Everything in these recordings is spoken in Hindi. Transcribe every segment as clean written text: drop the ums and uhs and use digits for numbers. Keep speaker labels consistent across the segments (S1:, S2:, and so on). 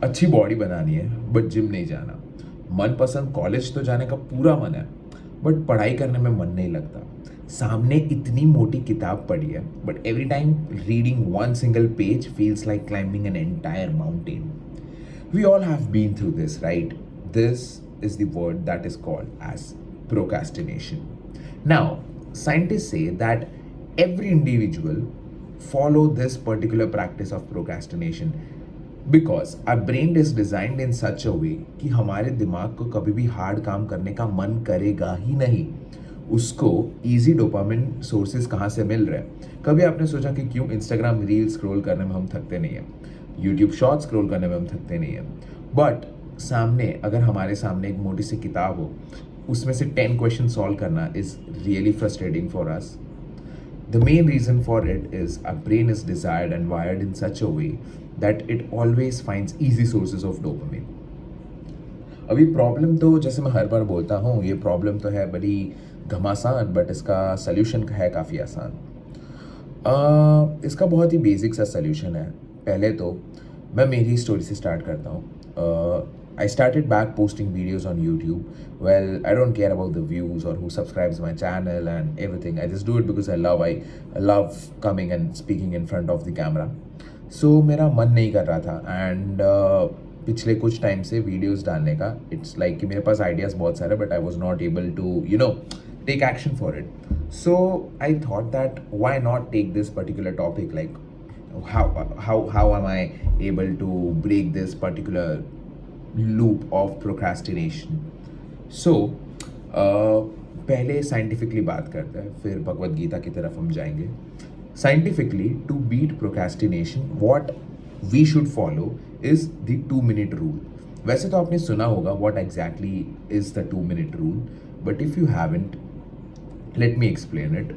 S1: अच्छी बॉडी बनानी है बट जिम नहीं जाना, मनपसंद कॉलेज तो जाने का पूरा मन है बट पढ़ाई करने में मन नहीं लगता, सामने इतनी मोटी किताब पड़ी है but every time reading one single page feels like climbing an entire mountain. We all have been through this, right? This is the word that is called as procrastination. Now, scientists say that every individual follow this particular practice of procrastination because our brain is designed in such a way कि हमारे दिमाग को कभी भी हार्ड काम करने का मन करेगा ही नहीं. उसको इजी डोपामिन सोर्सेज कहाँ से मिल रहे हैं? कभी आपने सोचा कि क्यों इंस्टाग्राम रील स्क्रॉल करने में हम थकते नहीं हैं, यूट्यूब शॉर्ट स्क्रॉल करने में हम थकते नहीं हैं, बट सामने अगर हमारे सामने एक मोटी सी किताब हो, उसमें से 10 क्वेश्चन सॉल्व करना is really frustrating for us. The main reason for it is our brain is desired and wired in such a way that it always finds easy sources of dopamine. अभी प्रॉब्लम तो जैसे मैं हर बार बोलता हूँ, ये प्रॉब्लम तो है बड़ी घमासान बट इसका सल्यूशन है काफ़ी आसान. इसका बहुत ही बेसिक सा सल्यूशन है. पहले तो मैं मेरी स्टोरी से स्टार्ट करता हूँ. I started back posting videos on YouTube. Well, I don't care about the views or who subscribes my channel and everything. I just do it because I love coming and speaking in front of the camera. So मेरा मन नहीं कर रहा था एंड पिछले कुछ टाइम से वीडियोस डालने का. इट्स लाइक कि मेरे पास आइडियाज़ बहुत सारे but I was not able to take action for it. So I thought that why not take this particular topic, like how am I able to break this particular loop of procrastination. So पहले साइंटिफिकली बात करते हैं, फिर भगवद गीता की तरफ हम जाएंगे. Scientifically to beat procrastination what we should follow is the 2-minute rule. वैसे तो आपने सुना होगा what exactly is the 2-minute rule, but if you haven't, let me explain it.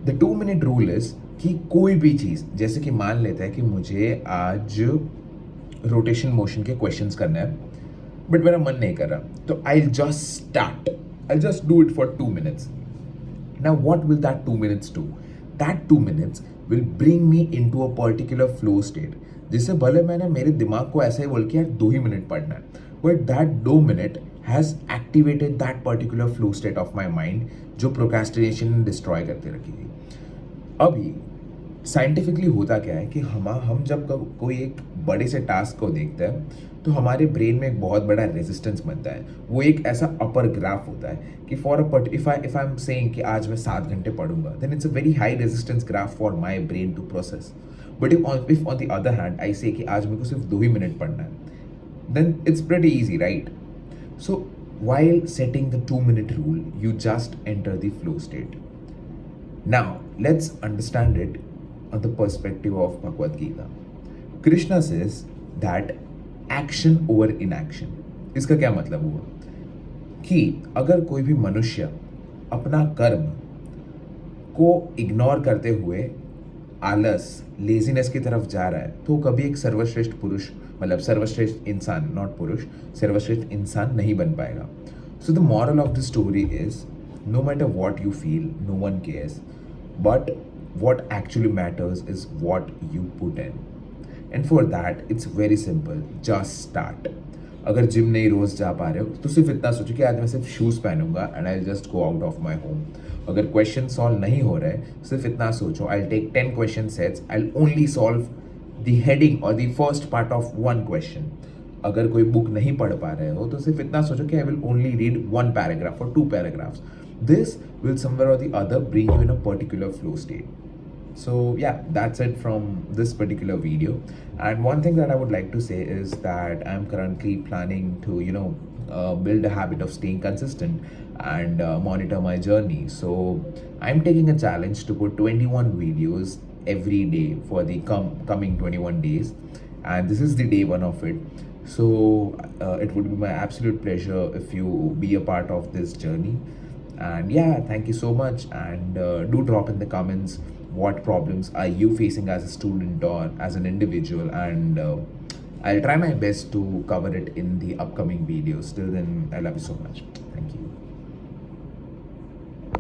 S1: The 2-minute rule is कि कोई भी चीज़, जैसे कि मान लेते हैं कि मुझे आज रोटेशन मोशन के क्वेश्चंस करना है बट मेरा मन नहीं कर रहा, तो I just do it for 2 minutes. Now what will that 2 minutes do? That 2 minutes will bring me into a particular flow state. जिससे भले मैंने मेरे दिमाग को ऐसे ही बोल के यार 2 ही मिनट पढ़ना है, but that 2 minute has activated that particular flow state of my mind जो प्रोक्रेस्टिनेशन डिस्ट्रॉय करते रखेगी. अभी साइंटिफिकली होता क्या है कि हम जब कोई एक बड़े से टास्क को देखते हैं तो हमारे ब्रेन में एक बहुत बड़ा रेजिस्टेंस बनता है. वो एक ऐसा अपर ग्राफ होता है कि for a if I am saying कि आज मैं 7 घंटे पढ़ूंगा, then it's a very high resistance graph for my brain to process. But if on the other hand I say कि आज मेरे को सिर्फ 2 ही मिनट पढ़ना है, then it's pretty easy, right? So while setting the 2-minute rule, you just enter the flow state. Now let's understand it on the perspective of Bhagavad Gita. Krishna says that action over inaction. इसका क्या मतलब हुआ कि अगर कोई भी मनुष्य अपना कर्म को इग्नोर करते हुए आलस, लेजीनेस की तरफ जा रहा है, तो कभी एक सर्वश्रेष्ठ पुरुष, मतलब सर्वश्रेष्ठ इंसान, नॉट पुरुष, सर्वश्रेष्ठ इंसान नहीं बन पाएगा. So the moral of the story is no matter what you feel, no one cares, but what actually matters is what you put in. And for that it's very simple, just start. अगर जिम नहीं रोज जा पा रहे हो तो सिर्फ इतना सोचो कि आज मैं सिर्फ शूज़ पहनूंगा and I just go out of my home. अगर क्वेश्चन सॉल्व नहीं हो रहे, सिर्फ इतना सोचो, I take 10 question sets, I only solve the heading और the first part of 1 question. अगर कोई बुक नहीं पढ़ पा रहे हो तो सिर्फ इतना सोचो कि I will only read 1 paragraph और 2 पैराग्राफ्स. दिस विल समवेयर और the other bring you in a particular flow state. So yeah, that's it from this particular video. And one thing that I would like to say is that I'm currently planning to build a habit of staying consistent and monitor my journey. So I'm taking a challenge to put 21 videos every day for the coming 21 days, and this is the day 1 of it. So it would be my absolute pleasure if you be a part of this journey. And yeah, thank you so much, and do drop in the comments what problems are you facing as a student or as an individual, and I'll try my best to cover it in the upcoming videos. Till then, I love you so much. Thank you.